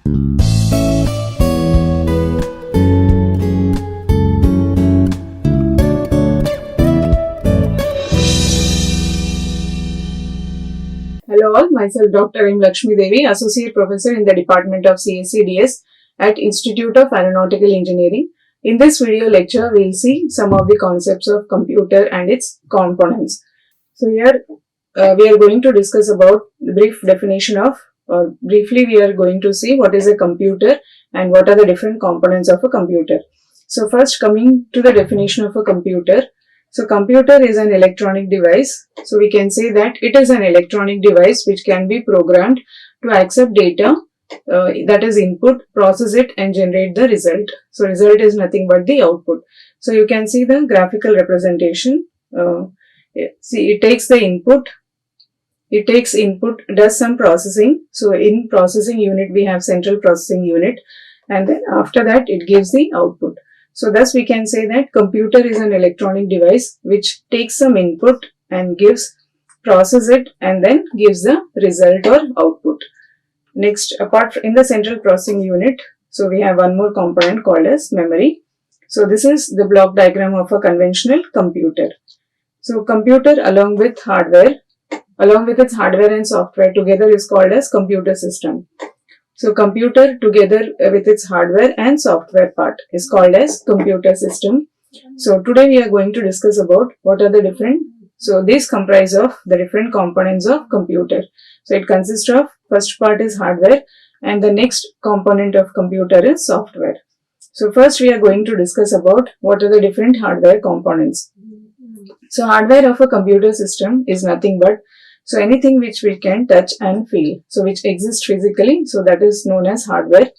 Hello all, myself Dr. M. Laxmidevi, Associate Professor in the Department of CSCDS at Institute of Aeronautical Engineering. In this video lecture, we will see some of the concepts of computer and its components. So here we are going to discuss about the brief definition of, or briefly we are going to see what is a computer and what are the different components of a computer. So first, coming to the definition of a computer. So computer is an electronic device. So we can say that it is an electronic device which can be programmed to accept data, that is input, process it and generate the result. So result is nothing but the output. So you can see the graphical representation. See, it takes the input. It takes input, does some processing. So in processing unit, we have central processing unit, and then after that it gives the output. So thus we can say that computer is an electronic device which takes some input and process it and then gives the result or output. Next, apart from in the central processing unit, so we have one more component called as memory. So this is the block diagram of a conventional computer. So computer along with its hardware and software together is called as computer system. So computer together with its hardware and software part is called as computer system. So today we are going to discuss about what are the different, so these comprise of the different components of computer. So it consists of, first part is hardware and the next component of computer is software. So first we are going to discuss about what are the different hardware components. So hardware of a computer system is nothing but, so anything which we can touch and feel, so which exists physically, so that is known as hardware.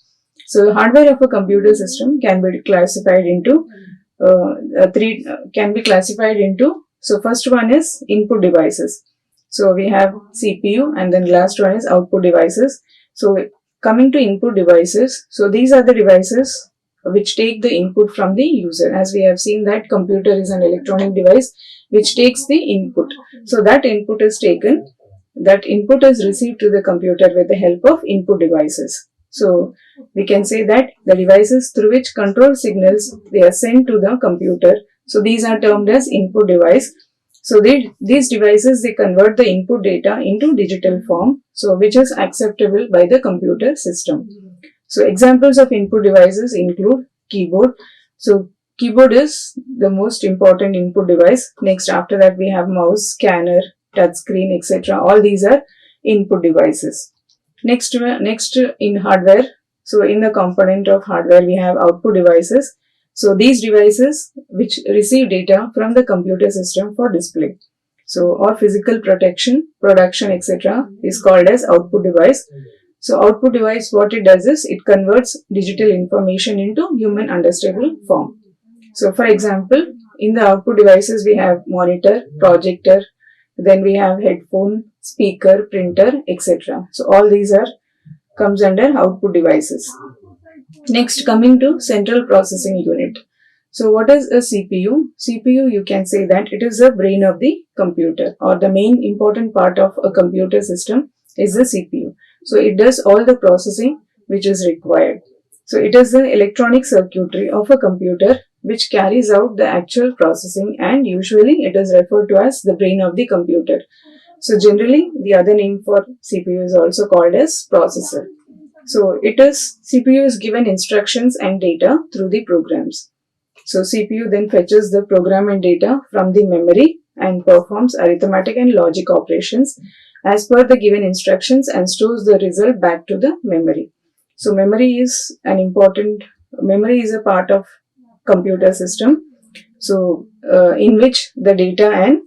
So hardware of a computer system can be classified into so first one is input devices. So we have CPU and then last one is output devices. So coming to input devices, so these are the devices which take the input from the user. As we have seen that computer is an electronic device which takes the input. So that input is taken, that input is received to the computer with the help of input devices. So we can say that the devices through which control signals they are sent to the computer. So these are termed as input device. So these devices, they convert the input data into digital form, so which is acceptable by the computer system. So examples of input devices include keyboard. So keyboard is the most important input device. Next, after that we have mouse, scanner, touch screen, etc. All these are input devices. Next in hardware, so in the component of hardware we have output devices. So these devices which receive data from the computer system for display. So or physical production, etc. is called as output device. So output device, what it does is it converts digital information into human understandable form. So for example, in the output devices we have monitor, projector, then we have headphone, speaker, printer, etc. So all these comes under output devices. Next, coming to central processing unit. So what is a CPU? CPU, you can say that it is the brain of the computer, or the main important part of a computer system is the CPU. So it does all the processing which is required. So it is the electronic circuitry of a computer which carries out the actual processing, and usually it is referred to as the brain of the computer. So generally the other name for CPU is also called as processor. So CPU is given instructions and data through the programs. So CPU then fetches the program and data from the memory and performs arithmetic and logic operations as per the given instructions and stores the result back to the memory. So memory is a part of computer system. So in which the data and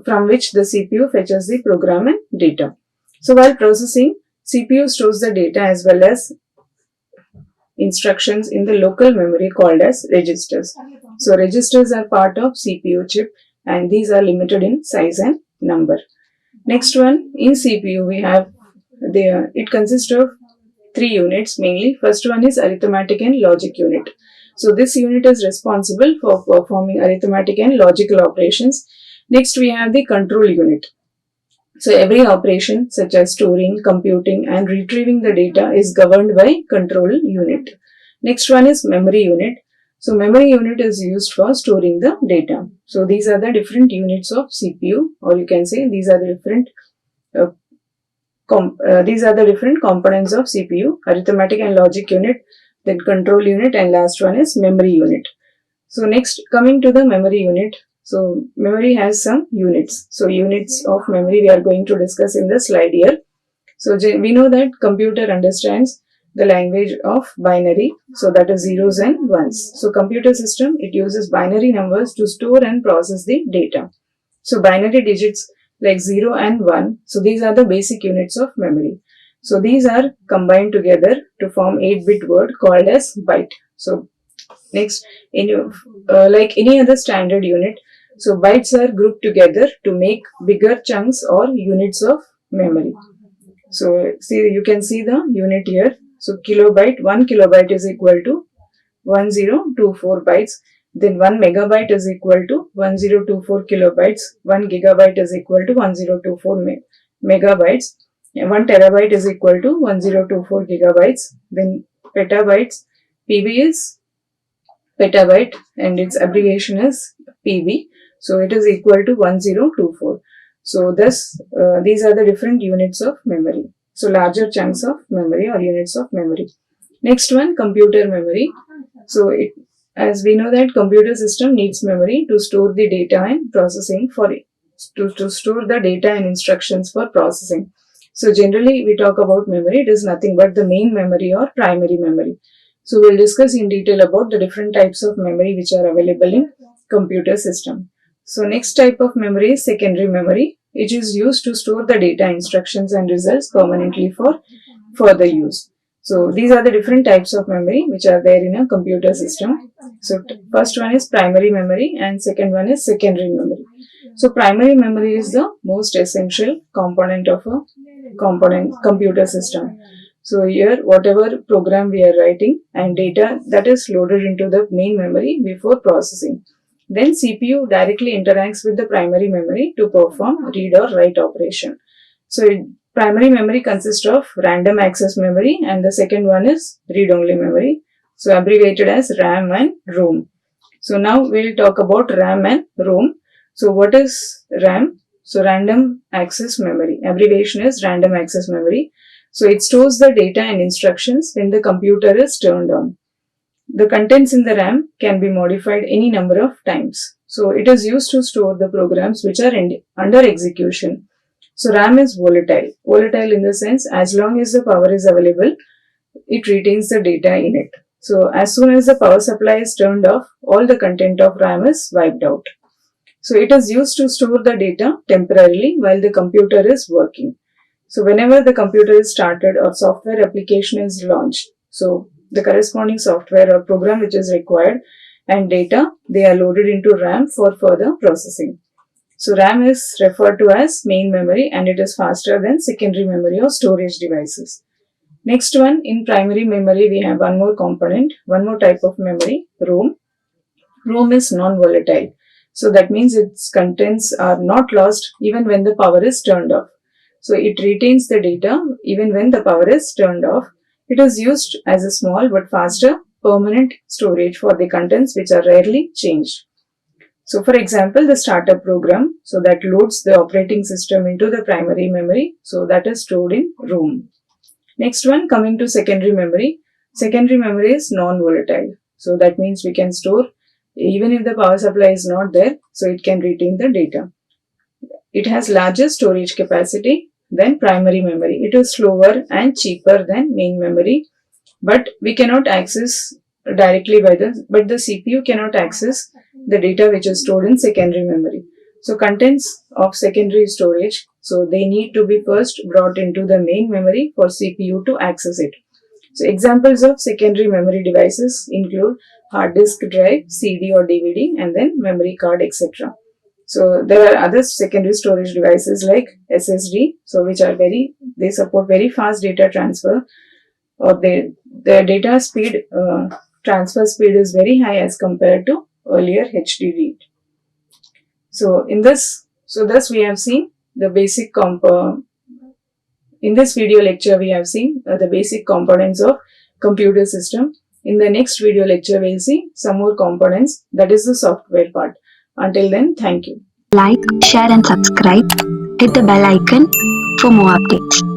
from which the CPU fetches the program and data. So while processing, CPU stores the data as well as instructions in the local memory called as registers. So registers are part of CPU chip and these are limited in size and number. Next one, in CPU we have it consists of 3 units mainly. First one is arithmetic and logic unit. So this unit is responsible for performing arithmetic and logical operations. Next we have the control unit. So every operation such as storing, computing and retrieving the data is governed by control unit. Next one is memory unit. So memory unit is used for storing the data. So these are the different units of CPU, or you can say these are the different components of CPU: arithmetic and logic unit, then control unit, and last one is memory unit. So next, coming to the memory unit. So memory has some units. So units of memory we are going to discuss in the slide here. So we know that computer understands the language of binary, so that is zeros and ones. So computer system, it uses binary numbers to store and process the data. So binary digits like 0 and 1, so these are the basic units of memory. So these are combined together to form 8-bit word called as byte. So next, like any other standard unit, so bytes are grouped together to make bigger chunks or units of memory. So see, you can see the unit here. So kilobyte, 1 kilobyte is equal to 1024 bytes. Then 1 megabyte is equal to 1024 kilobytes. 1 gigabyte is equal to 1024 megabytes. 1 terabyte is equal to 1024 gigabytes. Then petabytes, PB is petabyte and its abbreviation is PB. So it is equal to 1024. So thus these are the different units of memory. So larger chunks of memory or units of memory. Next one, computer memory. So as we know that computer system needs memory to store the data and processing for it, to store the data and instructions for processing. So generally we talk about memory, it is nothing but the main memory or primary memory. So we'll discuss in detail about the different types of memory which are available in computer system. So next type of memory is secondary memory, which is used to store the data, instructions and results permanently for further use. So these are the different types of memory which are there in a computer system. So first one is primary memory and second one is secondary memory. So primary memory is the most essential component of a computer system. So here whatever program we are writing and data, that is loaded into the main memory before processing. Then CPU directly interacts with the primary memory to perform read or write operation. So primary memory consists of random access memory and the second one is read-only memory. So abbreviated as RAM and ROM. So now we'll talk about RAM and ROM. So what is RAM? So random access memory. Abbreviation is random access memory. So it stores the data and instructions when the computer is turned on. The contents in the RAM can be modified any number of times. So it is used to store the programs which are under execution. So RAM is volatile. Volatile in the sense, as long as the power is available, it retains the data in it. So as soon as the power supply is turned off, all the content of RAM is wiped out. So it is used to store the data temporarily while the computer is working. So whenever the computer is started or software application is launched, so the corresponding software or program which is required and data, they are loaded into RAM for further processing. So RAM is referred to as main memory and it is faster than secondary memory or storage devices. Next one, in primary memory we have one more component, one more type of memory, ROM. ROM is non-volatile. So that means its contents are not lost even when the power is turned off. So it retains the data even when the power is turned off. It is used as a small but faster permanent storage for the contents which are rarely changed. So for example, the startup program, so that loads the operating system into the primary memory, so that is stored in ROM. Next one, coming to secondary memory. Secondary memory is non-volatile. So that means we can store even if the power supply is not there, so it can retain the data. It has larger storage capacity than primary memory. It is slower and cheaper than main memory, but we cannot access directly but the CPU cannot access the data which is stored in secondary memory. So contents of secondary storage, so they need to be first brought into the main memory for CPU to access it. So examples of secondary memory devices include hard disk drive, CD or DVD, and then memory card, etc. So there are other secondary storage devices like SSD, so which are they support very fast data transfer, or their data speed, transfer speed is very high as compared to earlier HDD. So thus we have seen the basic in this video lecture we have seen the basic components of computer system. In the next video lecture we'll see some more components, that is the software part. Until then, thank you. Like, share and subscribe. Hit the bell icon for more updates.